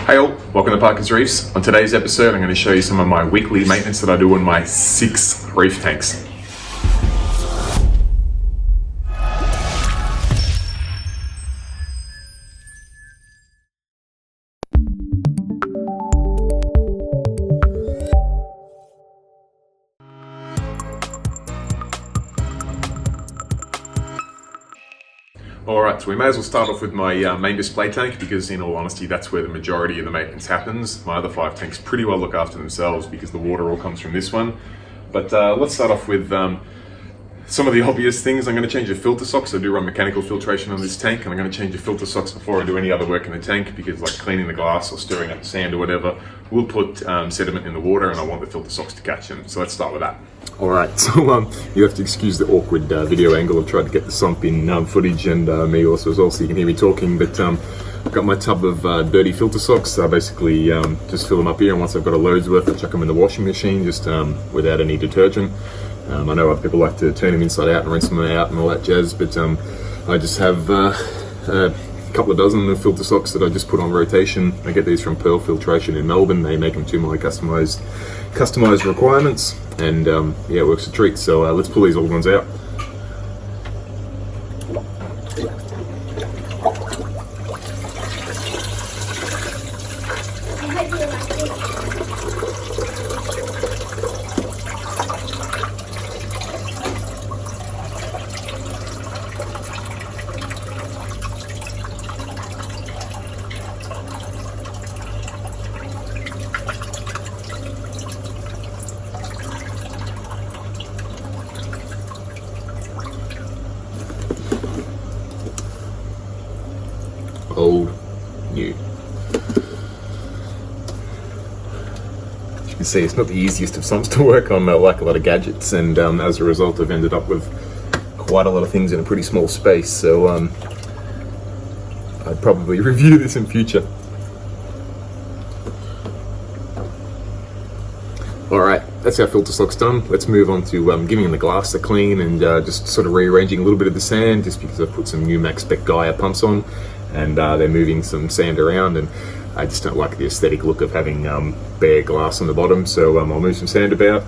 Hey all, welcome to Parker's Reefs. On today's episode I'm going to show you some of my weekly maintenance that I do on my 6 reef tanks. Alright, so we may as well start off with my main display tank because in all honesty that's where the majority of the maintenance happens. My other 5 tanks pretty well look after themselves because the water all comes from this one. But let's start off with some of the obvious things. I'm going to change the filter socks. I do run mechanical filtration on this tank, and I'm going to change the filter socks before I do any other work in the tank because like cleaning the glass or stirring up the sand or whatever will put sediment in the water, and I want the filter socks to catch them. So let's start with that. Alright, so you have to excuse the awkward video angle. I've tried to get the sump in footage and me also as well, so you can hear me talking, but I've got my tub of dirty filter socks. I basically just fill them up here, and once I've got a load's worth, I chuck them in the washing machine just without any detergent. I know other people like to turn them inside out and rinse them out and all that jazz, but I just have a couple of dozen of filter socks that I just put on rotation. I get these from Pearl Filtration in Melbourne. They make them to my customized requirements, and yeah, it works a treat. So let's pull these old ones out. Old, new. As you can see, it's not the easiest of sumps to work on. I like a lot of gadgets, and as a result I've ended up with quite a lot of things in a pretty small space, so I'd probably review this in future. Alright, that's our filter socks done. Let's move on to giving the glass a clean and just sort of rearranging a little bit of the sand, just because I've put some new Max Spec Gaia pumps on, and they're moving some sand around, and I just don't like the aesthetic look of having bare glass on the bottom, so I'll move some sand about.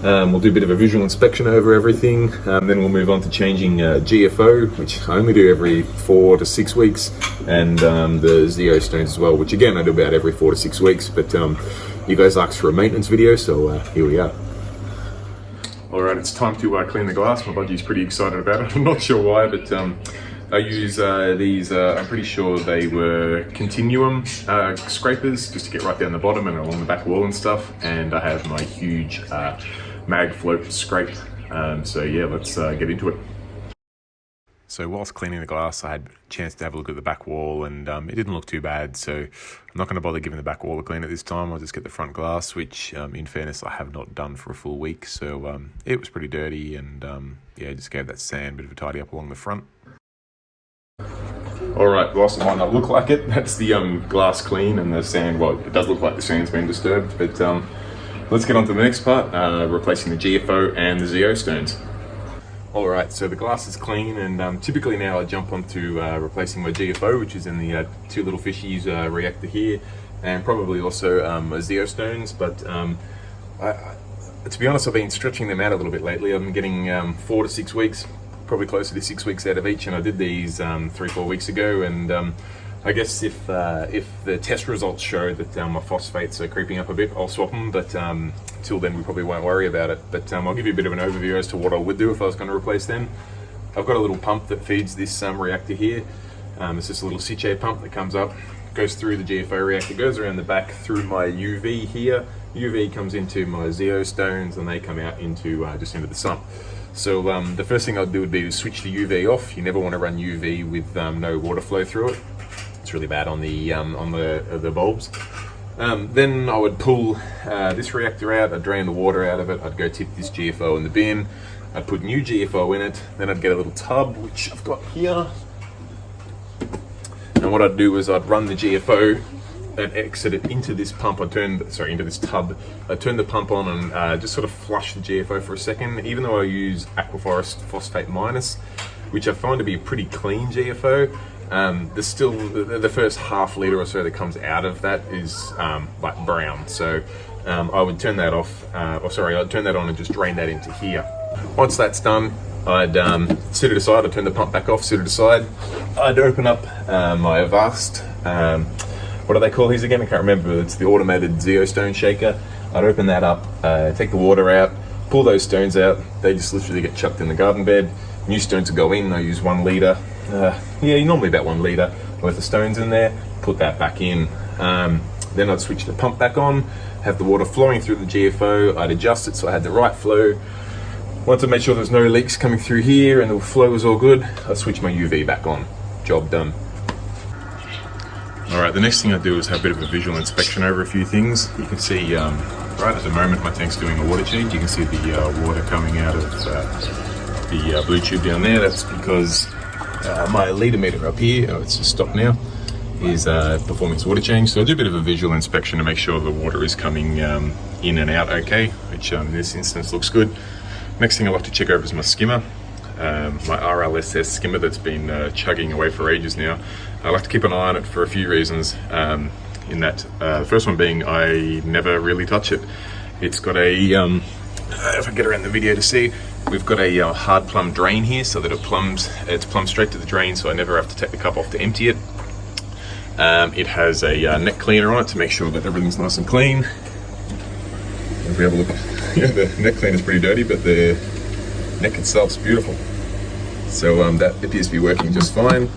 We'll do a bit of a visual inspection over everything, then we'll move on to changing GFO, which I only do every 4 to 6 weeks, and the Zeo stones as well, which again I do about every 4 to 6 weeks, but you guys asked for a maintenance video, so here we are. Alright, it's time to clean the glass. My budgie's pretty excited about it. I'm not sure why, but I use these, I'm pretty sure they were continuum scrapers, just to get right down the bottom and along the back wall and stuff, and I have my huge mag float scrape, so yeah, let's get into it. So whilst cleaning the glass, I had a chance to have a look at the back wall, and it didn't look too bad, so I'm not going to bother giving the back wall a clean at this time. I'll just get the front glass, which in fairness I have not done for a full week, so it was pretty dirty, and yeah, just gave that sand a bit of a tidy up along the front. Alright, whilst it might not look like it, that's the glass clean, and the sand, well, it does look like the sand's been disturbed, but let's get on to the next part, replacing the GFO and the Zeo stones. Alright, so the glass is clean, and typically now I jump onto replacing my GFO, which is in the 2 little fishies reactor here, and probably also Zeo stones, but to be honest, I've been stretching them out a little bit lately. I'm getting 4 to 6 weeks, probably closer to 6 weeks out of each, and I did these 3-4 weeks ago, and I guess if the test results show that my phosphates are creeping up a bit, I'll swap them, but till then we probably won't worry about it. But I'll give you a bit of an overview as to what I would do if I was going to replace them. I've got a little pump that feeds this reactor here. It's just a little Siche pump that comes up, goes through the GFO reactor, goes around the back through my UV here. UV comes into my Zeo stones, and they come out into just into the sump. So the first thing I'd do would be to switch the UV off. You never want to run UV with no water flow through it. It's really bad on the bulbs. Then I would pull this reactor out, I'd drain the water out of it, I'd go tip this GFO in the bin, I'd put new GFO in it, then I'd get a little tub, which I've got here. And what I'd do is I'd run the GFO and exit it into this pump. Into this tub. I turn the pump on and just sort of flush the GFO for a second. Even though I use Aquaforest Phosphate Minus, which I find to be a pretty clean GFO, there's still the first half litre or so that comes out of that is like brown. So I would turn that off, I'd turn that on and just drain that into here. Once that's done, I'd sit it aside. I'd turn the pump back off, sit it aside. I'd open up my Avast. What do they call these again? I can't remember. It's the automated Zeostone shaker. I'd open that up, take the water out, pull those stones out. They just literally get chucked in the garden bed. New stones will go in. I use 1 litre. Normally about 1 litre worth of stones in there. Put that back in. Then I'd switch the pump back on, have the water flowing through the GFO. I'd adjust it so I had the right flow. Once I made sure there was no leaks coming through here and the flow was all good, I'd switch my UV back on. Job done. Alright, the next thing I do is have a bit of a visual inspection over a few things. You can see right at the moment my tank's doing a water change. You can see the water coming out of the blue tube down there. That's because my litre meter up here, it's just stopped now, is performing its water change. So I do a bit of a visual inspection to make sure the water is coming in and out okay, which in this instance looks good. Next thing I like to check over is my skimmer. My RLSS skimmer that's been chugging away for ages now. I like to keep an eye on it for a few reasons. In that, the first one being I never really touch it. It's got a, if I get around the video to see, we've got a hard plumb drain here so that it's plumbed straight to the drain, so I never have to take the cup off to empty it. It has a neck cleaner on it to make sure that everything's nice and clean. If we have a look, the neck cleaner is pretty dirty, but the neck itself's beautiful. So that appears to be working just fine.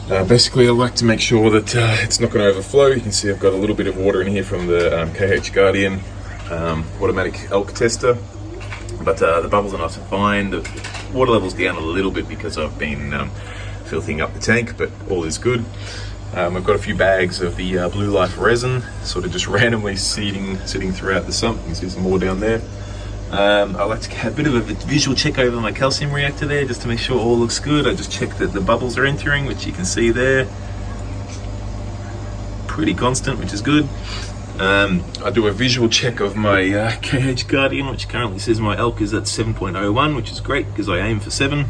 Basically, I like to make sure that it's not going to overflow. You can see I've got a little bit of water in here from the KH Guardian automatic elk tester, but the bubbles are nice and fine. The water level's down a little bit because I've been filthing up the tank, but all is good. I've got a few bags of the Blue Life resin, sort of just randomly sitting throughout the sump. You can see some more down there. I like to have a bit of a visual check over my calcium reactor there, just to make sure all looks good. I just check that the bubbles are entering, which you can see there. Pretty constant, which is good. I do a visual check of my KH Guardian, which currently says my elk is at 7.01, which is great because I aim for 7.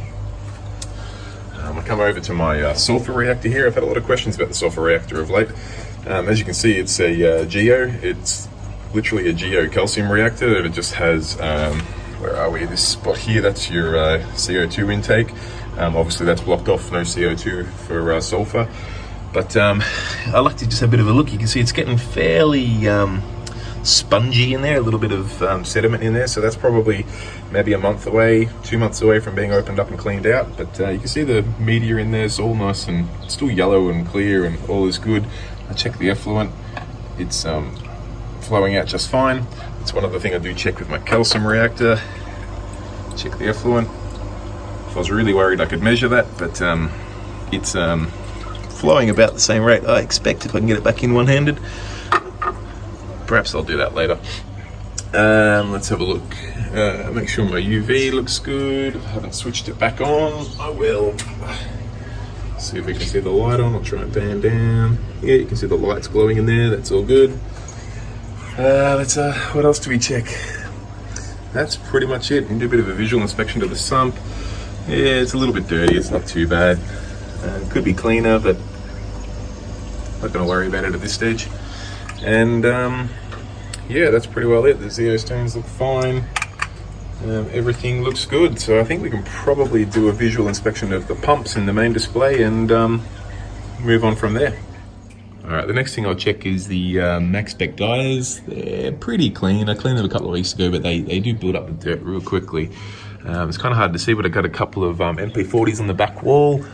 I come over to my sulfur reactor here. I've had a lot of questions about the sulfur reactor of late. As you can see, it's a Geo. It's literally a Geo calcium reactor. It just has, where are we? This spot here, that's your CO2 intake. Obviously that's blocked off, no CO2 for sulfur. But I like to just have a bit of a look. You can see it's getting fairly spongy in there, a little bit of sediment in there. So that's probably maybe a month away, 2 months away from being opened up and cleaned out. But you can see the media in there is all nice and still yellow and clear and all is good. I check the effluent. It's flowing out just fine. It's one other thing I do check with my calcium reactor. Check the effluent. If I was really worried I could measure that, but it's flowing about the same rate I expect if I can get it back in one-handed. Perhaps I'll do that later. Let's have a look. Make sure my UV looks good. If I haven't switched it back on, I will. See if we can see the light on. I'll try and pan down. Yeah, you can see the lights glowing in there. That's all good. What else do we check? That's pretty much it. We can do a bit of a visual inspection to the sump. Yeah, it's a little bit dirty. It's not too bad. Could be cleaner, but not going to worry about it at this stage. And yeah, that's pretty well it. The Zeostones look fine. Everything looks good. So I think we can probably do a visual inspection of the pumps in the main display and move on from there. Alright, the next thing I'll check is the max spec dies. They're pretty clean. I cleaned them a couple of weeks ago, but they do build up the dirt real quickly. It's kind of hard to see, but I got a couple of MP40s on the back wall.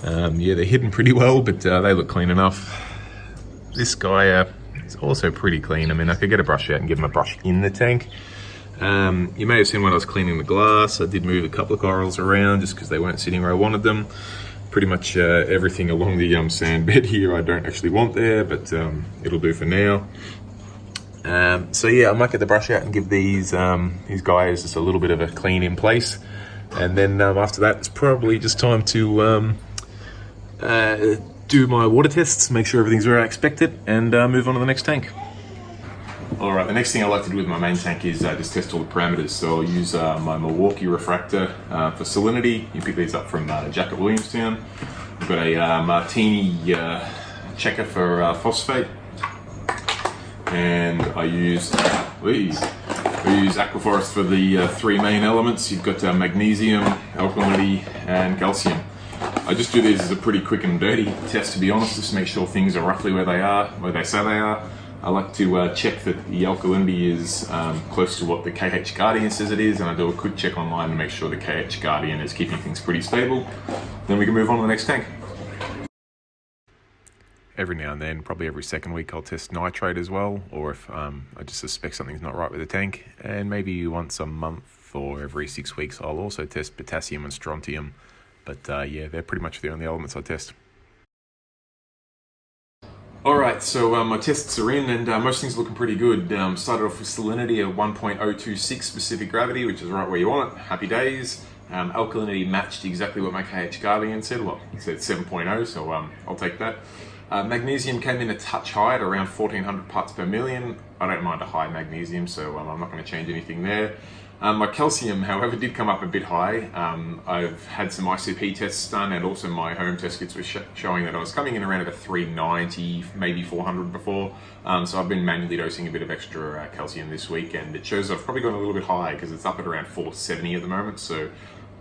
Yeah, they're hidden pretty well, but they look clean enough. This guy is also pretty clean. I mean, I could get a brush out and give him a brush in the tank. You may have seen when I was cleaning the glass, I did move a couple of corals around just because they weren't sitting where I wanted them. Pretty much everything along the sand bed here I don't actually want there, but it'll do for now. So yeah, I might get the brush out and give these guys just a little bit of a clean in place. And then after that, it's probably just time to do my water tests, make sure everything's where I expect it, and move on to the next tank. Alright, the next thing I like to do with my main tank is just test all the parameters. So I'll use my Milwaukee refractor for salinity. You pick these up from Jack at Williamstown. I've got a martini checker for phosphate, and I use Aquaforest for the three main elements. You've got magnesium, alkalinity, and calcium. I just do these as a pretty quick and dirty test, to be honest, just to make sure things are roughly where they are, where they say they are. I like to check that the alkalinity is close to what the KH Guardian says it is, and I do a quick check online to make sure the KH Guardian is keeping things pretty stable. Then we can move on to the next tank. Every now and then, probably every second week, I'll test nitrate as well, or if I just suspect something's not right with the tank. And maybe once a month or every 6 weeks, I'll also test potassium and strontium. But yeah, they're pretty much the only elements I test. Alright, so my tests are in, and most things are looking pretty good. Started off with salinity of 1.026 specific gravity, which is right where you want it. Happy days. Alkalinity matched exactly what my KH Guardian said. Well, it said 7.0, so I'll take that. Magnesium came in a touch high at around 1400 parts per million. I don't mind a high magnesium, so I'm not going to change anything there. My calcium, however, did come up a bit high. I've had some ICP tests done, and also my home test kits were showing that I was coming in around at a 390, maybe 400 before. So I've been manually dosing a bit of extra calcium this week, and it shows I've probably gone a little bit high because it's up at around 470 at the moment. So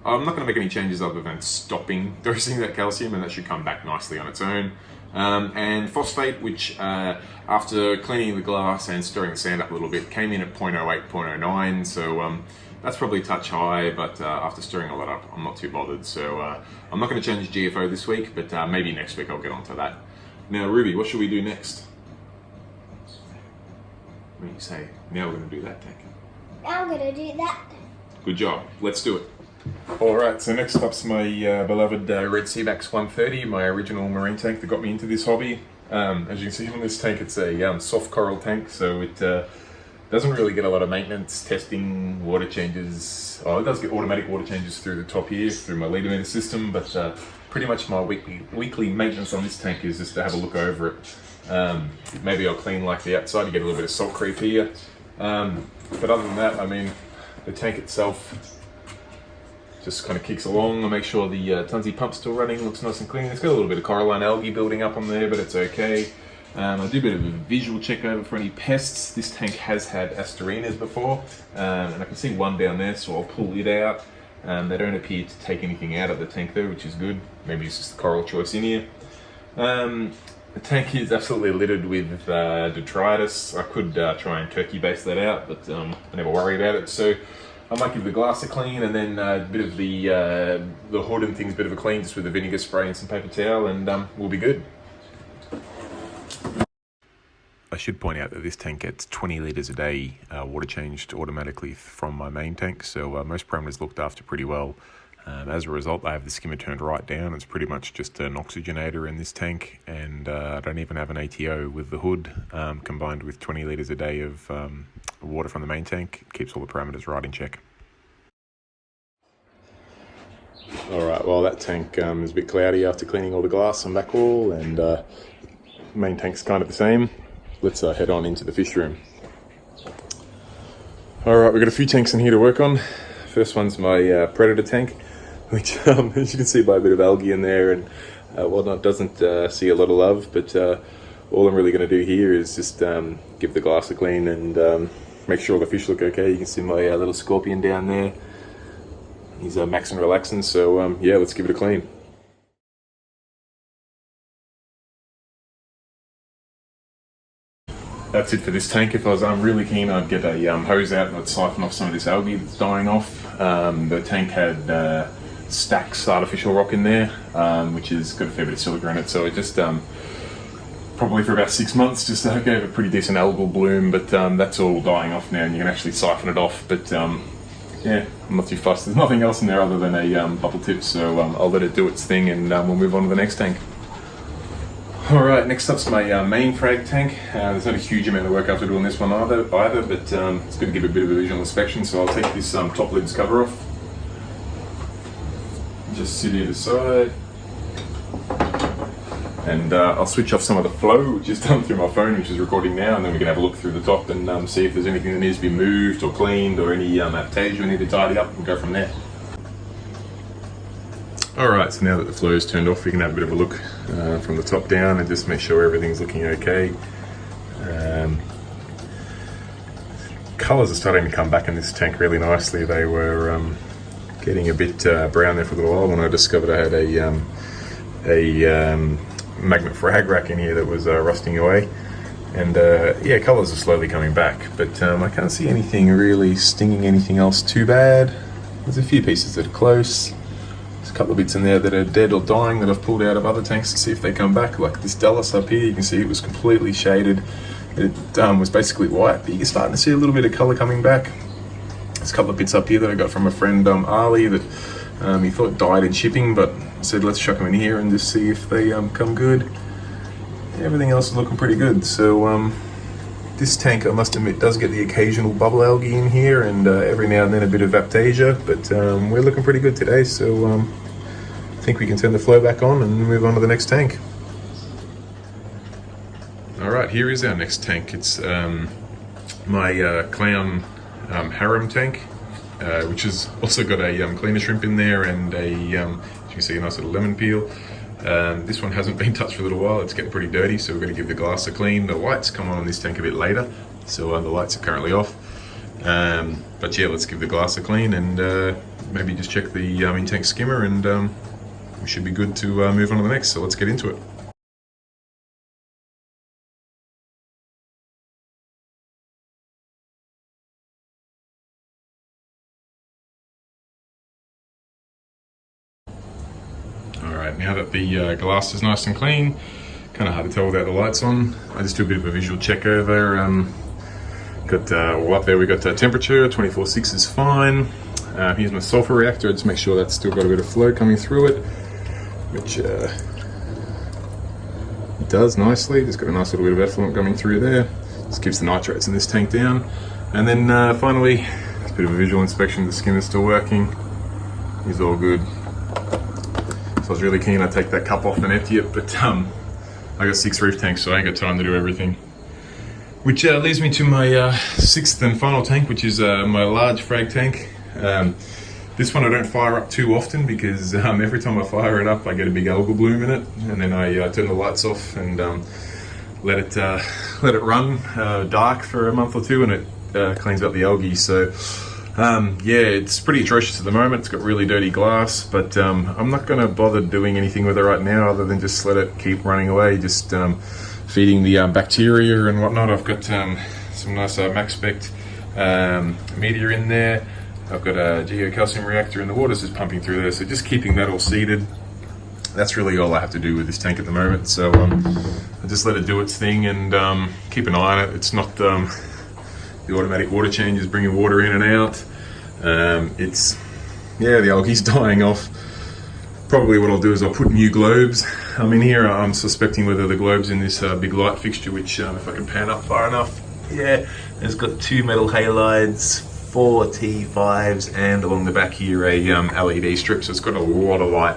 I'm not going to make any changes other than stopping dosing that calcium, and that should come back nicely on its own. And phosphate, which after cleaning the glass and stirring the sand up a little bit, came in at 0.08, 0.09, so that's probably a touch high, but after stirring all that up, I'm not too bothered. So I'm not going to change GFO this week, but maybe next week I'll get onto that. Now, Ruby, what should we do next? What do you say? Now we're going to do that tank. I'm going to do that. Good job. Let's do it. Alright, so next up's my beloved Redcinex 130, my original marine tank that got me into this hobby. As you can see on this tank, it's a soft coral tank, so it doesn't really get a lot of maintenance, testing, water changes. Oh, it does get automatic water changes through the top here, through my leader meter system, but pretty much my weekly maintenance on this tank is just to have a look over it. Maybe I'll clean like the outside to get a little bit of salt creep here. But other than that, I mean, the tank itself just kind of kicks along. I make sure the Tunzi pump's still running, looks nice and clean. It's got a little bit of coralline algae building up on there, but it's okay. I do a bit of a visual check over for any pests. This tank has had asterinas before, and I can see one down there, so I'll pull it out. They don't appear to take anything out of the tank though, which is good. Maybe it's just the coral choice in here. The tank is absolutely littered with detritus. I could try and turkey base that out, but I never worry about it. So I might give the glass a clean, and then a bit of the hood and things, a bit of a clean, just with a vinegar spray and some paper towel, and we'll be good. I should point out that this tank gets 20 litres a day water changed automatically from my main tank, so most parameters looked after pretty well. As a result, I have the skimmer turned right down. It's pretty much just an oxygenator in this tank, and I don't even have an ATO with the hood. Combined with 20 litres a day of water from the main tank, it keeps all the parameters right in check. Alright, well that tank is a bit cloudy after cleaning all the glass and back wall, and main tank's kind of the same. Let's head on into the fish room. Alright, we've got a few tanks in here to work on. First one's my predator tank, which as you can see by a bit of algae in there and whatnot, doesn't see a lot of love, but all I'm really going to do here is just give the glass a clean and make sure all the fish look okay. You can see my little scorpion down there. He's maxing and relaxing, so yeah, let's give it a clean. That's it for this tank. If I was really keen, I'd get a hose out and I'd siphon off some of this algae that's dying off. The tank had stacks artificial rock in there, which has got a fair bit of silica in it, so it just probably for about 6 months just gave a pretty decent algal bloom, but that's all dying off now and you can actually siphon it off. But yeah, I'm not too fussed. There's nothing else in there other than a bubble tip, so I'll let it do its thing, and we'll move on to the next tank. Alright, next up's my main frag tank. There's not a huge amount of work after doing this one either, but it's going to give a bit of a visual inspection, so I'll take this top lids cover off. Just sit either side. And I'll switch off some of the flow, which is done through my phone, which is recording now, and then we can have a look through the top and see if there's anything that needs to be moved or cleaned or any aptasia we need to tidy up and go from there. Alright, so now that the flow is turned off, we can have a bit of a look from the top down and just make sure everything's looking okay. Colours are starting to come back in this tank really nicely. They were getting a bit brown there for a little while when I discovered I had a magnet frag rack in here that was rusting away. And yeah, colours are slowly coming back, but I can't see anything really stinging anything else too bad. There's a few pieces that are close. There's a couple of bits in there that are dead or dying that I've pulled out of other tanks to see if they come back. Like this Dallas up here, you can see it was completely shaded. It was basically white, but you're starting to see a little bit of colour coming back. There's a couple of bits up here that I got from a friend, Ali, that he thought died in shipping, but I said let's chuck them in here and just see if they come good. Everything else is looking pretty good. So this tank, I must admit, does get the occasional bubble algae in here, and every now and then a bit of aptasia, but we're looking pretty good today, so I think we can turn the flow back on and move on to the next tank. Alright, here is our next tank. It's my Clam harem tank, which has also got a cleaner shrimp in there and a, as you can see, a nice little lemon peel. This one hasn't been touched for a little while. It's getting pretty dirty, so we're going to give the glass a clean. The lights come on in this tank a bit later, so the lights are currently off. But yeah, let's give the glass a clean and maybe just check the in-tank skimmer, and we should be good to move on to the next. So let's get into it. Alright, now that the glass is nice and clean, kind of hard to tell without the lights on. I just do a bit of a visual check over. Well, up there we got temperature, 24.6 is fine. Here's my sulfur reactor, just make sure that's still got a bit of flow coming through it, which it does nicely. Just got a nice little bit of effluent coming through there. Just keeps the nitrates in this tank down. And then finally, just a bit of a visual inspection, the skimmer's still working. He's all good. I was really keen I'd take that cup off and empty it, but I got 6 reef tanks, so I ain't got time to do everything. Which leads me to my 6th and final tank, which is my large frag tank. This one I don't fire up too often because every time I fire it up I get a big algal bloom in it, and then I turn the lights off and let it run dark for a month or two, and it cleans up the algae. So yeah, it's pretty atrocious at the moment. It's got really dirty glass, but I'm not going to bother doing anything with it right now other than just let it keep running away, just feeding the bacteria and whatnot. I've got some nice max spec media in there. I've got a geocalcium reactor, and the water's just pumping through there, so just keeping that all seeded. That's really all I have to do with this tank at the moment, so I just let it do its thing and keep an eye on it. It's not the automatic water changes bringing water in and out. Yeah, the algae's dying off. Probably what I'll do is I'll put new globes in here. I'm suspecting whether the globes in this big light fixture, which if I can pan up far enough, yeah, it's got 2 metal halides, 4 T5s, and along the back here a LED strip, so it's got a lot of light.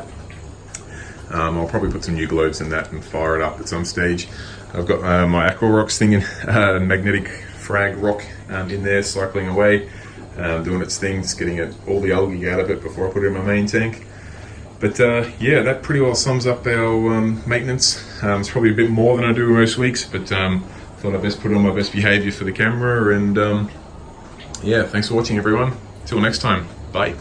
I'll probably put some new globes in that and fire it up at some stage. I've got my Aqua Rocks thing, magnetic frag rock in there, cycling away, doing its thing, just getting all the algae out of it before I put it in my main tank. But yeah, that pretty well sums up our maintenance. It's probably a bit more than I do most weeks, but thought I'd best put on my best behaviour for the camera. And yeah, thanks for watching, everyone. Till next time, bye.